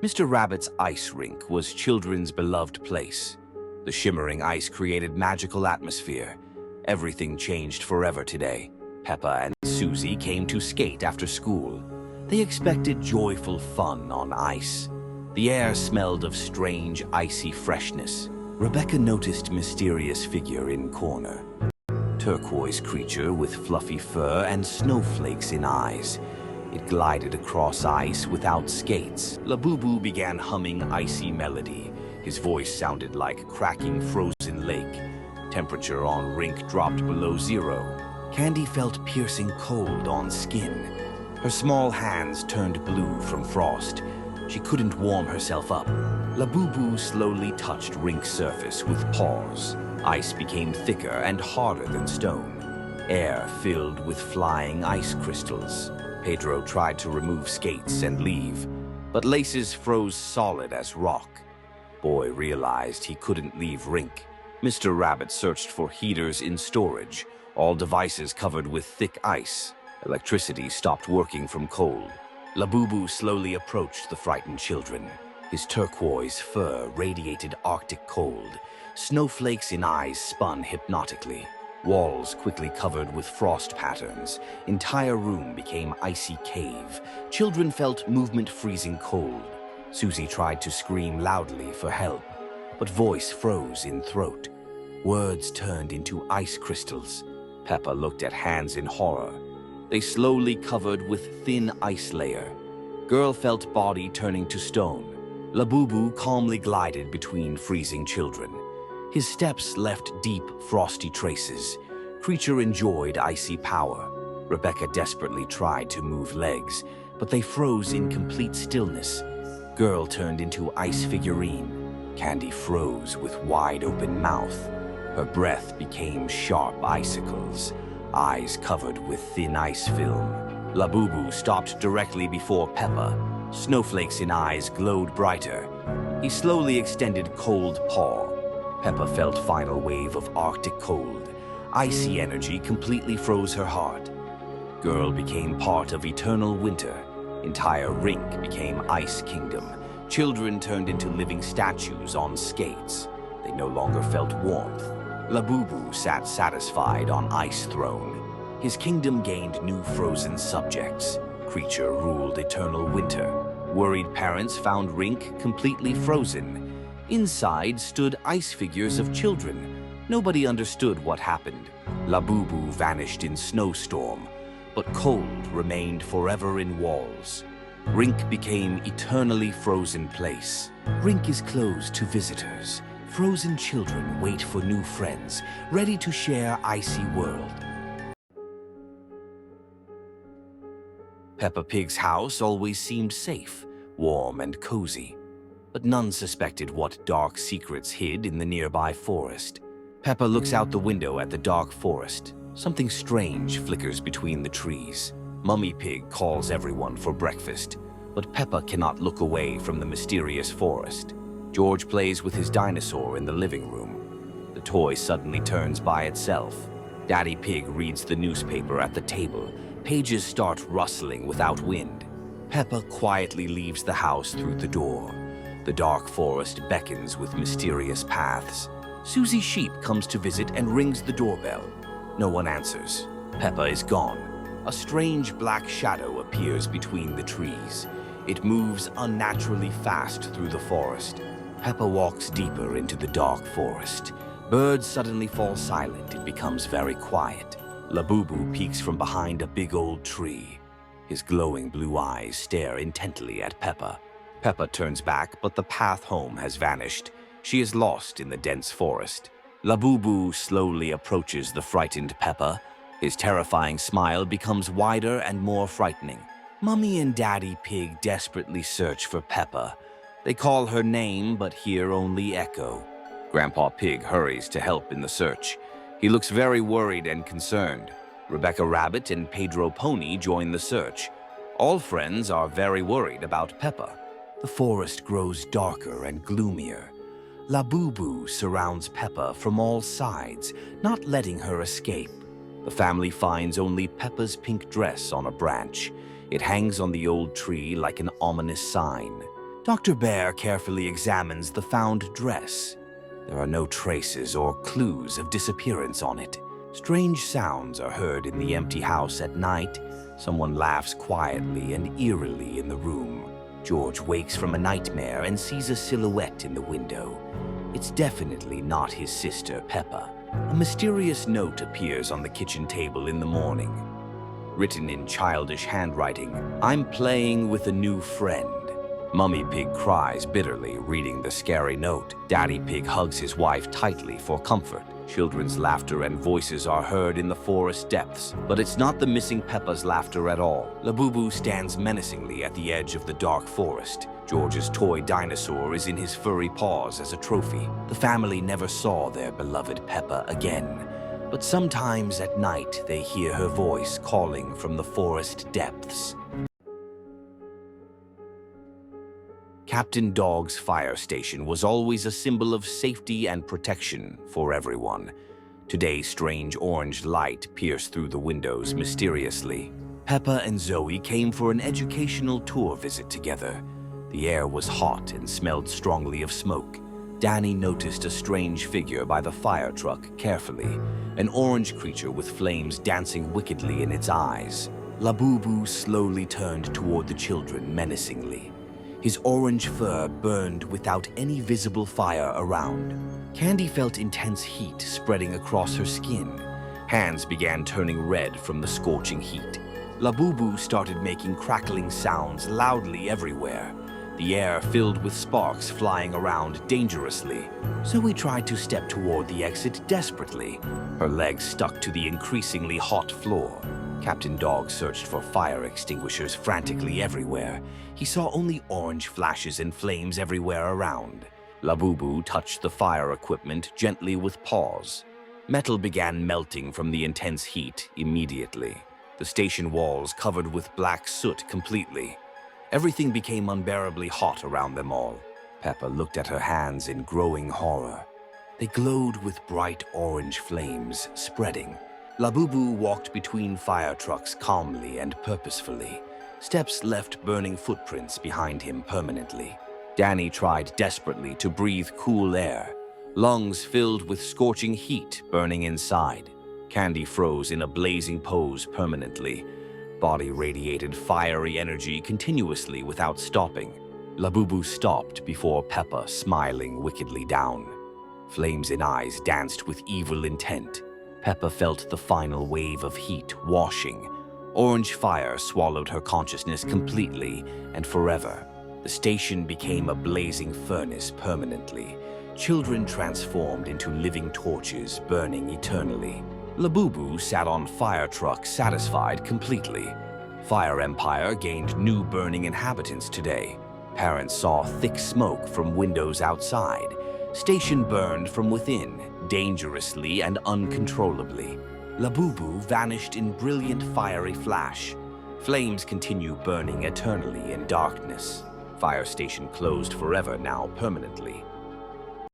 Mr. Rabbit's ice rink was children's beloved place. The shimmering ice created magical atmosphere. Everything changed forever today. Peppa and Susie came to skate after school. They expected joyful fun on ice. The air smelled of strange, icy freshness. Rebecca noticed mysterious figure in corner. Turquoise creature with fluffy fur and snowflakes in eyes. It glided across ice without skates. Labubu began humming icy melody. His voice sounded like cracking frozen lake. Temperature on rink dropped below zero. Candy felt piercing cold on skin. Her small hands turned blue from frost. She couldn't warm herself up. Labubu slowly touched rink surface with paws. Ice became thicker and harder than stone. Air filled with flying ice crystals. Pedro tried to remove skates and leave, but laces froze solid as rock. Boy realized he couldn't leave rink. Mr. Rabbit searched for heaters in storage, all devices covered with thick ice. Electricity stopped working from cold. Labubu slowly approached the frightened children. His turquoise fur radiated Arctic cold. Snowflakes in eyes spun hypnotically. Walls quickly covered with frost patterns. Entire room became icy cave. Children felt movement freezing cold. Susie tried to scream loudly for help, but voice froze in throat. Words turned into ice crystals. Peppa looked at hands in horror. They slowly covered with thin ice layer. Girl felt body turning to stone. Labubu calmly glided between freezing children. His steps left deep, frosty traces. Creature enjoyed icy power. Rebecca desperately tried to move legs, but they froze in complete stillness. Girl turned into ice figurine. Candy froze with wide-open mouth. Her breath became sharp icicles, eyes covered with thin ice film. Labubu stopped directly before Peppa. Snowflakes in eyes glowed brighter. He slowly extended cold paw. Peppa felt final wave of Arctic cold. Icy energy completely froze her heart. Girl became part of eternal winter. Entire rink became Ice Kingdom. Children turned into living statues on skates. They no longer felt warmth. Labubu sat satisfied on Ice Throne. His kingdom gained new frozen subjects. Creature ruled eternal winter. Worried parents found rink completely frozen. Inside stood ice figures of children. Nobody understood what happened. Labubu vanished in snowstorm, but cold remained forever in walls. Rink became eternally frozen place. Rink is closed to visitors. Frozen children wait for new friends, ready to share icy world. Peppa Pig's house always seemed safe, warm and cozy. But none suspected what dark secrets hid in the nearby forest. Peppa looks out the window at the dark forest. Something strange flickers between the trees. Mummy Pig calls everyone for breakfast, but Peppa cannot look away from the mysterious forest. George plays with his dinosaur in the living room. The toy suddenly turns by itself. Daddy Pig reads the newspaper at the table. Pages start rustling without wind. Peppa quietly leaves the house through the door. The dark forest beckons with mysterious paths. Susie Sheep comes to visit and rings the doorbell. No one answers. Peppa is gone. A strange black shadow appears between the trees. It moves unnaturally fast through the forest. Peppa walks deeper into the dark forest. Birds suddenly fall silent. It becomes very quiet. Labubu peeks from behind a big old tree. His glowing blue eyes stare intently at Peppa. Peppa turns back, but the path home has vanished. She is lost in the dense forest. Labubu slowly approaches the frightened Peppa. His terrifying smile becomes wider and more frightening. Mummy and Daddy Pig desperately search for Peppa. They call her name, but hear only echo. Grandpa Pig hurries to help in the search. He looks very worried and concerned. Rebecca Rabbit and Pedro Pony join the search. All friends are very worried about Peppa. The forest grows darker and gloomier. Labubu surrounds Peppa from all sides, not letting her escape. The family finds only Peppa's pink dress on a branch. It hangs on the old tree like an ominous sign. Dr. Bear carefully examines the found dress. There are no traces or clues of disappearance on it. Strange sounds are heard in the empty house at night. Someone laughs quietly and eerily in the room. George wakes from a nightmare and sees a silhouette in the window. It's definitely not his sister, Peppa. A mysterious note appears on the kitchen table in the morning. Written in childish handwriting, "I'm playing with a new friend." Mummy Pig cries bitterly, reading the scary note. Daddy Pig hugs his wife tightly for comfort. Children's laughter and voices are heard in the forest depths, but it's not the missing Peppa's laughter at all. Labubu stands menacingly at the edge of the dark forest. George's toy dinosaur is in his furry paws as a trophy. The family never saw their beloved Peppa again, but sometimes at night they hear her voice calling from the forest depths. Captain Dog's fire station was always a symbol of safety and protection for everyone. Today, strange orange light pierced through the windows mysteriously. Peppa and Zoe came for an educational tour visit together. The air was hot and smelled strongly of smoke. Danny noticed a strange figure by the fire truck carefully, an orange creature with flames dancing wickedly in its eyes. Labubu slowly turned toward the children menacingly. His orange fur burned without any visible fire around. Candy felt intense heat spreading across her skin. Hands began turning red from the scorching heat. Labubu started making crackling sounds loudly everywhere. The air filled with sparks flying around dangerously. Zoe tried to step toward the exit desperately. Her legs stuck to the increasingly hot floor. Captain Dog searched for fire extinguishers frantically everywhere. He saw only orange flashes and flames everywhere around. Labubu touched the fire equipment gently with paws. Metal began melting from the intense heat immediately. The station walls covered with black soot completely. Everything became unbearably hot around them all. Peppa looked at her hands in growing horror. They glowed with bright orange flames spreading. Labubu walked between fire trucks calmly and purposefully. Steps left burning footprints behind him permanently. Danny tried desperately to breathe cool air, lungs filled with scorching heat burning inside. Candy froze in a blazing pose permanently. Body radiated fiery energy continuously without stopping. Labubu stopped before Peppa, smiling wickedly down. Flames in eyes danced with evil intent. Peppa felt the final wave of heat washing. Orange fire swallowed her consciousness completely and forever. The station became a blazing furnace permanently. Children transformed into living torches burning eternally. Labubu sat on fire truck satisfied completely. Fire Empire gained new burning inhabitants today. Parents saw thick smoke from windows outside. Station burned from within, dangerously and uncontrollably. Labubu vanished in brilliant fiery flash. Flames continue burning eternally in darkness. Fire station closed forever now permanently.